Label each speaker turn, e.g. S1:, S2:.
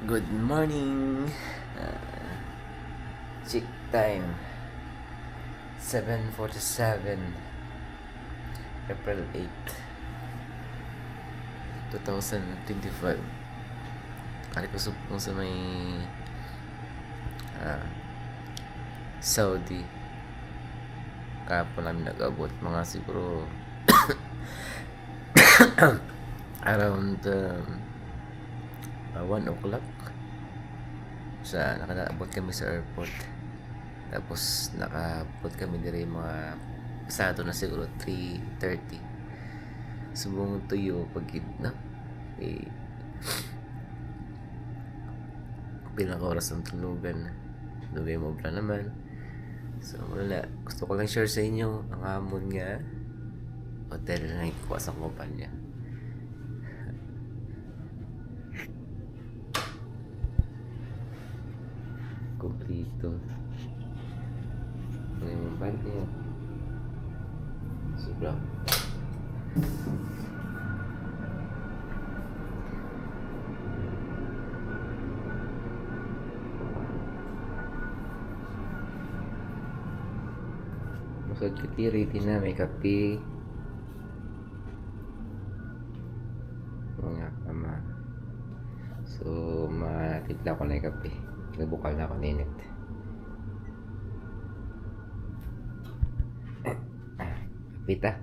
S1: Good morning. Check time. 7:47. April 8, 2025. Kali ko subong sa may Saudi. Kapon namin nag-abot mga siguro around 1 o'clock. Nakaabot kami sa airport. Tapos nakaabot kami diri mga pasado na siguro 3:30. Subong tuyo pagid na. Bilang oras ng tulugan. Dugay mo bla naman. So wala. Gusto ko lang share sa inyo ang hamon nga hotel na ikuha sa kumpanya. Kompleto. Yung band niya. Sobra. Masod kitiri na may kape. Mga kama. So, matipla ko na yung kape. Nabukal na ako na init. Kapita.